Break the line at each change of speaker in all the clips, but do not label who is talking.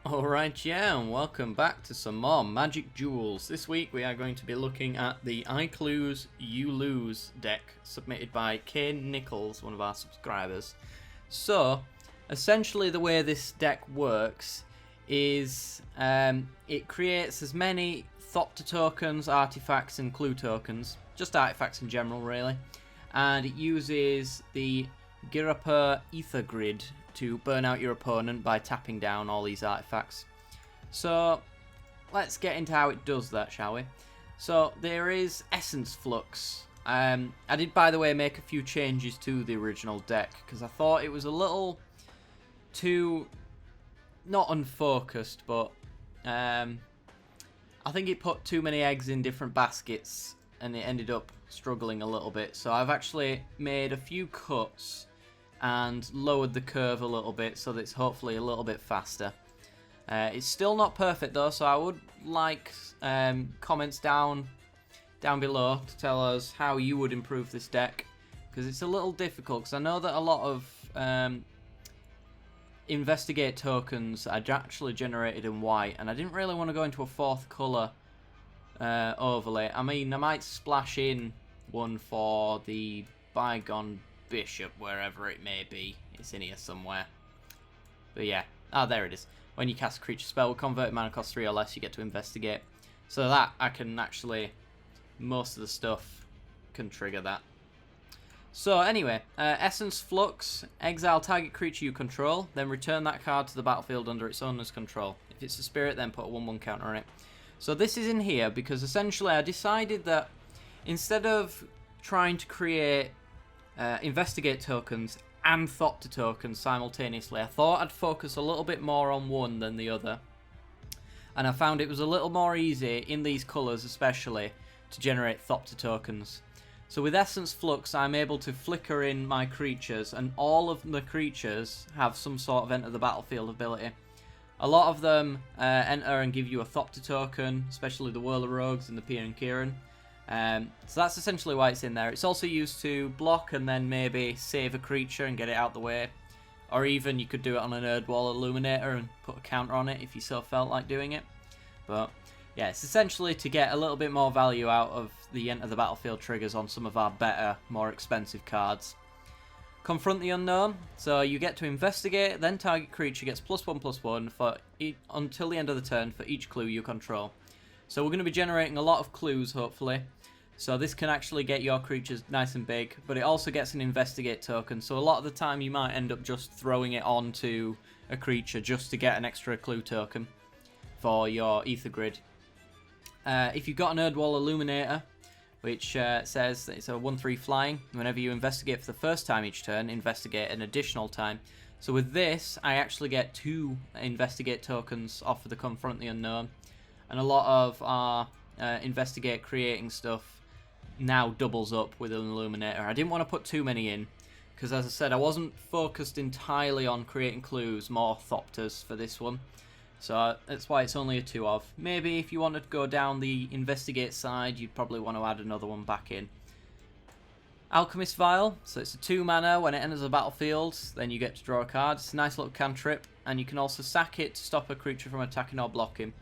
Alright, yeah, and welcome back to some more Magic Duels. This week we are going to be looking at the I Clues, You Lose deck submitted by Kane Nichols, one of our subscribers. So, essentially the way this deck works is it creates as many Thopter tokens, artifacts and clue tokens, just artifacts in general really, and it uses the Girapur Ether Grid to burn out your opponent by tapping down all these artifacts. So let's get into how it does that, shall we? So there is Essence Flux. I did, by the way, make a few changes to the original deck because I thought it was a little too, not unfocused, but I think it put too many eggs in different baskets and it ended up struggling a little bit. So I've actually made a few cuts and lowered the curve a little bit so that it's hopefully a little bit faster. It's still not perfect though, so I would like comments down below to tell us how you would improve this deck, because it's a little difficult, because I know that a lot of investigate tokens are actually generated in white, and I didn't really want to go into a fourth colour overlay. I mean, I might splash in one for the bygone bishop, wherever it may be. It's in here somewhere. But yeah. Ah, there it is. When you cast a creature spell with converted mana cost 3 or less, you get to investigate. So that, I can actually, most of the stuff can trigger that. So anyway, Essence Flux, exile target creature you control, then return that card to the battlefield under its owner's control. If it's a spirit, then put a 1/1 counter on it. So this is in here because essentially I decided that instead of trying to create investigate tokens and Thopter tokens simultaneously, I thought I'd focus a little bit more on one than the other, and I found it was a little more easy in these colours especially to generate Thopter tokens. So with Essence Flux I'm able to flicker in my creatures, and all of the creatures have some sort of enter the battlefield ability. A lot of them enter and give you a Thopter token, especially the Whirler Rogues and the Pier and Kieran. So that's essentially why it's in there. It's also used to block and then maybe save a creature and get it out the way. Or even you could do it on an Erdwall Illuminator and put a counter on it if you so felt like doing it. But yeah, it's essentially to get a little bit more value out of the enter the battlefield triggers on some of our better, more expensive cards. Confront the Unknown. So you get to investigate, then target creature gets +1/+1 for until the end of the turn for each clue you control. So we're going to be generating a lot of clues, hopefully. So this can actually get your creatures nice and big, but it also gets an investigate token. So a lot of the time you might end up just throwing it onto a creature just to get an extra clue token for your Ether Grid. If you've got an Erdwall Illuminator, which says that it's a 1/3 flying, whenever you investigate for the first time each turn, investigate an additional time. So with this, I actually get 2 investigate tokens off of the Confront the Unknown. And a lot of our investigate creating stuff now doubles up with an Illuminator. I didn't want to put too many in because, as I said, I wasn't focused entirely on creating clues, more Thopters for this one. So that's why it's only a 2 of. Maybe if you wanted to go down the investigate side, you'd probably want to add another one back in. Alchemist Vial, so it's a 2 mana. When it enters the battlefield, then you get to draw a card. It's a nice little cantrip, and you can also sack it to stop a creature from attacking or blocking.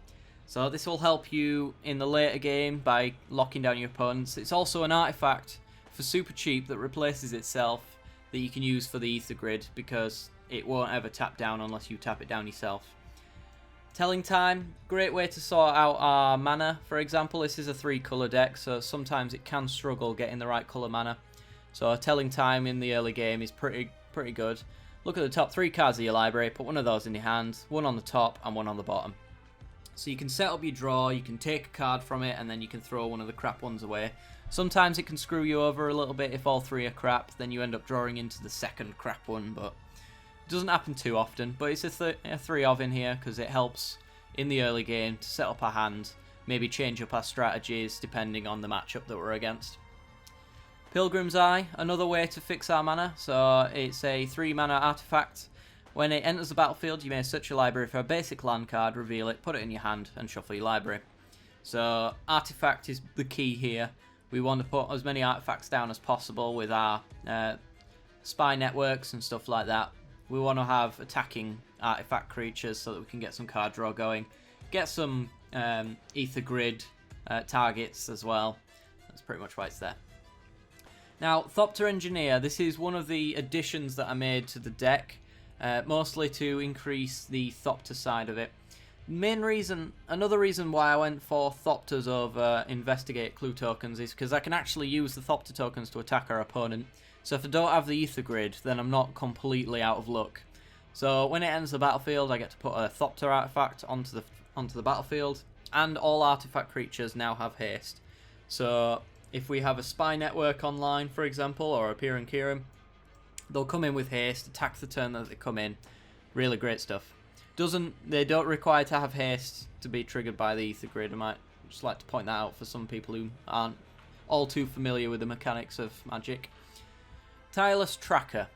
So this will help you in the later game by locking down your opponents. It's also an artifact for super cheap that replaces itself that you can use for the Ether Grid, because it won't ever tap down unless you tap it down yourself. Telling Time, great way to sort out our mana. For example, this is a 3 colour deck, so sometimes it can struggle getting the right colour mana. So Telling Time in the early game is pretty good. Look at the top 3 cards of your library, put one of those in your hand, one on the top and one on the bottom. So you can set up your draw, you can take a card from it, and then you can throw one of the crap ones away. Sometimes it can screw you over a little bit if all 3 are crap, then you end up drawing into the second crap one, but it doesn't happen too often. But it's a 3 of in here because it helps in the early game to set up our hand, maybe change up our strategies depending on the matchup that we're against. Pilgrim's Eye, another way to fix our mana. So it's a 3 mana artifact. When it enters the battlefield, you may search your library for a basic land card, reveal it, put it in your hand, and shuffle your library. So artifact is the key here. We want to put as many artifacts down as possible with our spy networks and stuff like that. We want to have attacking artifact creatures so that we can get some card draw going. Get some Ether Grid targets as well. That's pretty much why it's there. Now, Thopter Engineer, this is one of the additions that I made to the deck, mostly to increase the Thopter side of it. Another reason why I went for Thopters over Investigate Clue tokens is because I can actually use the Thopter tokens to attack our opponent. So if I don't have the Ether Grid, then I'm not completely out of luck. So when it ends the battlefield, I get to put a Thopter artifact onto the battlefield, and all artifact creatures now have haste. So if we have a Spy Network online, for example, or a Piran Kiran, they'll come in with haste, attack the turn that they come in. Really great stuff. They don't require to have haste to be triggered by the Ether Grid. I might just like to point that out for some people who aren't all too familiar with the mechanics of Magic. Tireless Tracker.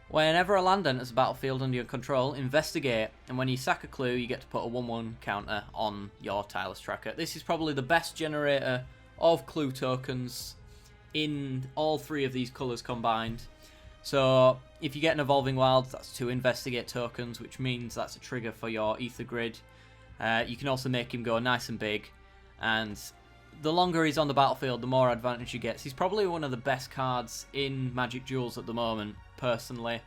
Whenever a land enters a battlefield under your control, investigate, and when you sack a clue, you get to put a 1/1 counter on your Tireless Tracker. This is probably the best generator of clue tokens in all three of these colours combined. So if you get an Evolving Wilds, that's 2 investigate tokens, which means that's a trigger for your Ether Grid. You can also make him go nice and big, and the longer he's on the battlefield, the more advantage he gets. He's probably one of the best cards in Magic Duels at the moment, personally.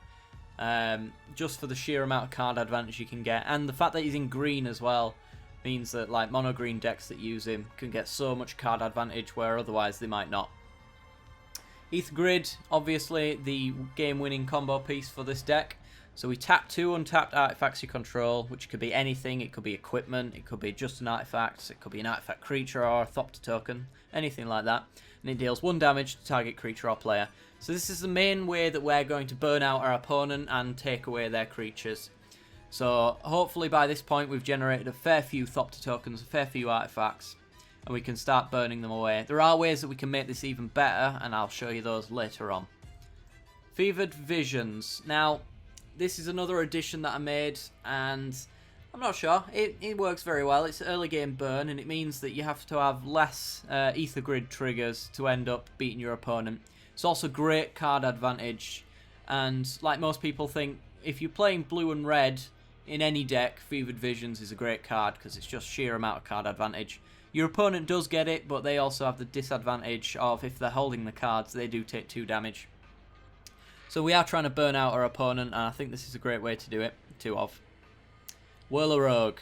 Just for the sheer amount of card advantage you can get, and the fact that he's in green as well means that like mono green decks that use him can get so much card advantage where otherwise they might not. Ether Grid, obviously the game-winning combo piece for this deck. So we tap 2 untapped artifacts you control, which could be anything. It could be equipment, it could be just an artifact, it could be an artifact creature or a Thopter token, anything like that. And it deals 1 damage to target creature or player. So this is the main way that we're going to burn out our opponent and take away their creatures. So hopefully by this point we've generated a fair few Thopter tokens, a fair few artifacts, and we can start burning them away. There are ways that we can make this even better, and I'll show you those later on. Fevered Visions. Now, this is another addition that I made, and I'm not sure. It works very well. It's early game burn, and it means that you have to have less Ether Grid triggers to end up beating your opponent. It's also great card advantage, and like most people think, if you're playing blue and red in any deck, Fevered Visions is a great card because it's just sheer amount of card advantage. Your opponent does get it, but they also have the disadvantage of if they're holding the cards, they do take 2 damage. So we are trying to burn out our opponent, and I think this is a great way to do it. 2 of. Whirler Rogue.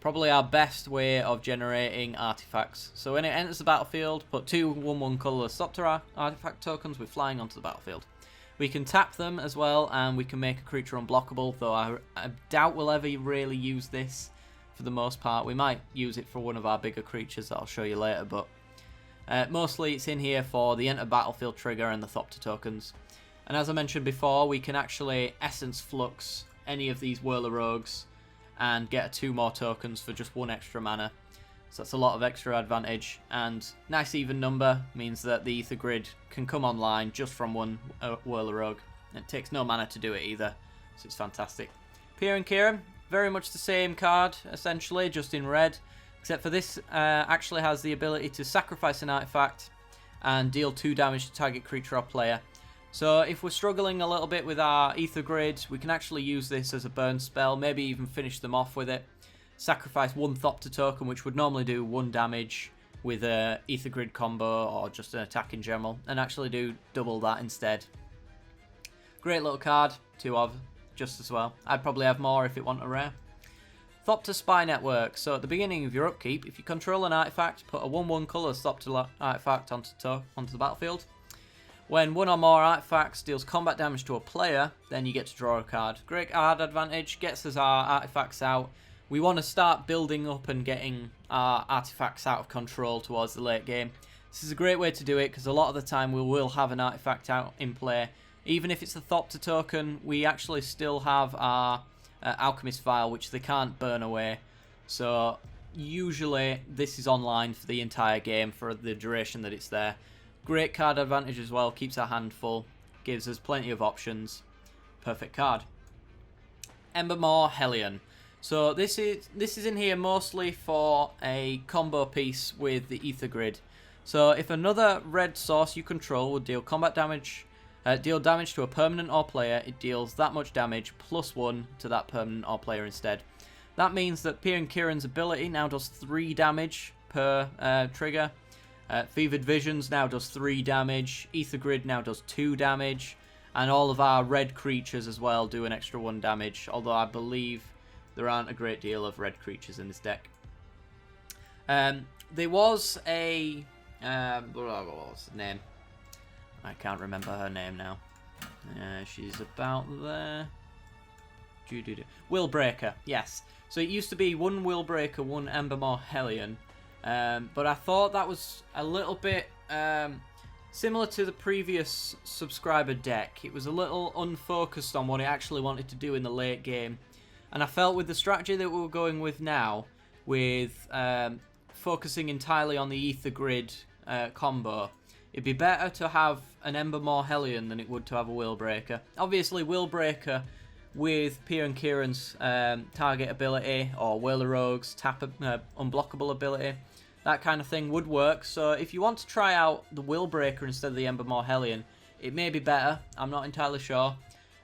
Probably our best way of generating artifacts. So when it enters the battlefield, put 2 1/1 colourless Thopter artifact tokens with flying onto the battlefield. We can tap them as well, and we can make a creature unblockable, though I doubt we'll ever really use this for the most part. We might use it for one of our bigger creatures that I'll show you later, but mostly it's in here for the enter battlefield trigger and the Thopter tokens. And as I mentioned before, we can actually Essence Flux any of these Whirler Rogues and get 2 more tokens for just 1 extra mana. So that's a lot of extra advantage, and nice even number means that the Ether Grid can come online just from 1 Whirler Rogue. And it takes no mana to do it either, so it's fantastic. Piran Kiran, very much the same card, essentially, just in red, except for this actually has the ability to sacrifice an artifact and deal 2 damage to target creature or player. So if we're struggling a little bit with our Ether Grid, we can actually use this as a burn spell, maybe even finish them off with it. Sacrifice 1 Thopter token, which would normally do 1 damage with a Ether Grid combo or just an attack in general, and actually do double that instead. Great little card, 2 of, just as well. I'd probably have more if it wasn't a rare. Thopter Spy Network. So at the beginning of your upkeep, if you control an artifact, put a 1/1 colourless Thopter artifact onto the battlefield. When 1 or more artifacts deals combat damage to a player, then you get to draw a card. Great card advantage, gets us our artifacts out. We want to start building up and getting our artifacts out of control towards the late game. This is a great way to do it because a lot of the time we will have an artifact out in play. Even if it's a Thopter token, we actually still have our Alchemist Vial, which they can't burn away. So usually this is online for the entire game for the duration that it's there. Great card advantage as well, keeps our hand full, gives us plenty of options. Perfect card. Embermaw Hellion. So this is in here mostly for a combo piece with the Ether Grid. So if another red source you control would deal combat damage Deal damage to a permanent or player. It deals that much damage +1 to that permanent or player instead. That means that Pia and Kieran's ability now does 3 damage per trigger. Fevered Visions now does 3 damage. Ether Grid now does 2 damage. And all of our red creatures as well do an extra 1 damage. Although I believe there aren't a great deal of red creatures in this deck. There was a... what was the name? I can't remember her name now. She's about there. Willbreaker, yes. So it used to be 1 Willbreaker, 1 Embermaw Hellion. But I thought that was a little bit similar to the previous subscriber deck. It was a little unfocused on what it actually wanted to do in the late game. And I felt with the strategy that we were going with now, with focusing entirely on the Ether Grid combo, it'd be better to have an Embermaw Hellion than it would to have a Willbreaker. Obviously, Willbreaker with Pia and Kieran's target ability, or Whaler Rogue's tap unblockable ability, that kind of thing would work. So if you want to try out the Willbreaker instead of the Embermaw Hellion, it may be better. I'm not entirely sure.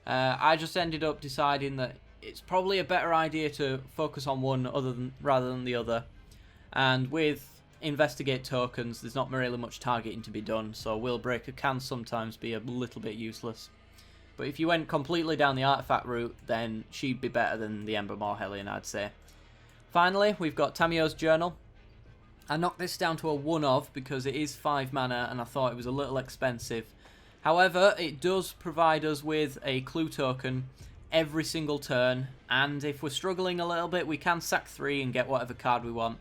I just ended up deciding that it's probably a better idea to focus on one rather than the other. And with Investigate tokens, there's not really much targeting to be done, so Willbreaker can sometimes be a little bit useless. But if you went completely down the artifact route, then she'd be better than the Embermaw Hellion, I'd say. Finally, we've got Tamio's Journal. I knocked this down to a 1 of because it is 5 mana and I thought it was a little expensive. However, it does provide us with a clue token every single turn, and if we're struggling a little bit, we can sack 3 and get whatever card we want.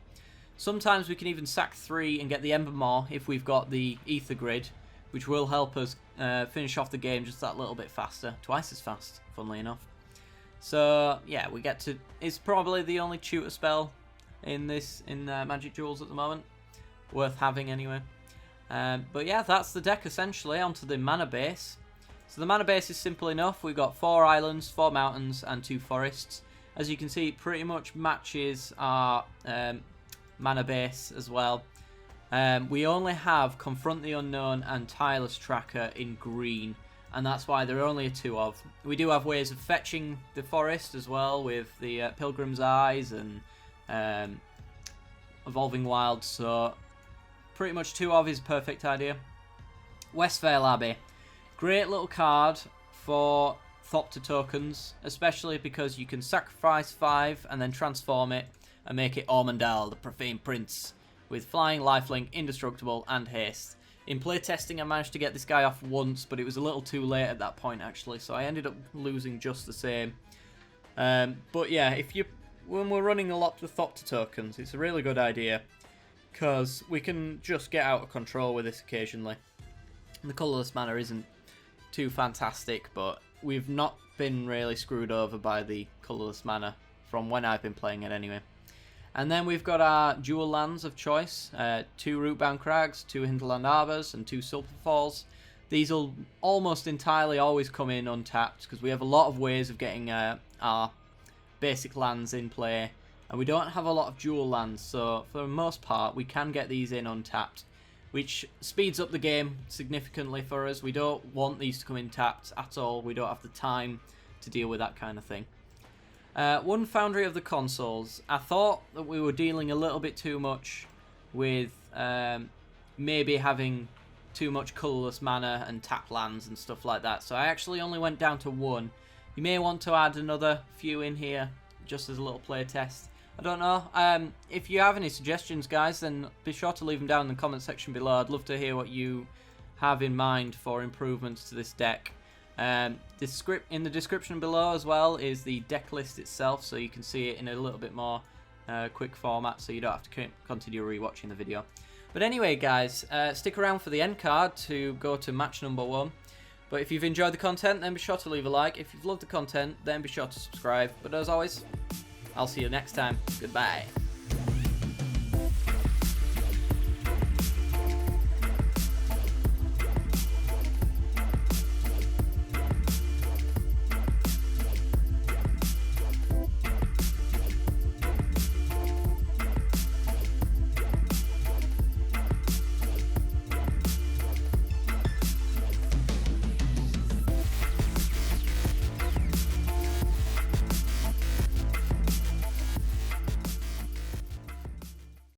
Sometimes we can even sack 3 and get the Embermaw if we've got the Ether Grid, which will help us finish off the game just that little bit faster. Twice as fast, funnily enough. So, yeah, we get to... It's probably the only tutor spell in Magic Duels at the moment. Worth having, anyway. But yeah, that's the deck, essentially. Onto the mana base. So the mana base is simple enough. We've got 4 islands, 4 mountains, and 2 forests. As you can see, it pretty much matches our... mana base as well. We only have Confront the Unknown and Tireless Tracker in green, and that's why there are only a 2 of. We do have ways of fetching the forest as well with the Pilgrim's Eyes and Evolving Wilds, so pretty much 2 of is a perfect idea. Westvale Abbey. Great little card for Thopter tokens, especially because you can sacrifice 5 and then transform it and make it Ormondal, the Profane Prince, with Flying, Lifelink, Indestructible, and Haste. In playtesting, I managed to get this guy off once, but it was a little too late at that point, actually, so I ended up losing just the same. But yeah, when we're running a lot of Thopter tokens, it's a really good idea, because we can just get out of control with this occasionally. The colourless mana isn't too fantastic, but we've not been really screwed over by the colourless mana, from when I've been playing it anyway. And then we've got our dual lands of choice, 2 Rootbound Crags, 2 Hinterland Arbours, and 2 Sulphur Falls. These will almost entirely always come in untapped, because we have a lot of ways of getting our basic lands in play, and we don't have a lot of dual lands, so for the most part we can get these in untapped, which speeds up the game significantly for us. We don't want these to come in tapped at all. We don't have the time to deal with that kind of thing. One Foundry of the Consoles. I thought that we were dealing a little bit too much with maybe having too much colourless mana and tap lands and stuff like that, so I actually only went down to 1. You may want to add another few in here just as a little play test. I don't know. If you have any suggestions, guys, then be sure to leave them down in the comment section below. I'd love to hear what you have in mind for improvements to this deck. In the description below as well is the deck list itself, so you can see it in a little bit more quick format, so you don't have to continue rewatching the video. But anyway, guys, stick around for the end card to go to match number 1. But if you've enjoyed the content, then be sure to leave a like. If you've loved the content, then be sure to subscribe. But as always, I'll see you next time. Goodbye.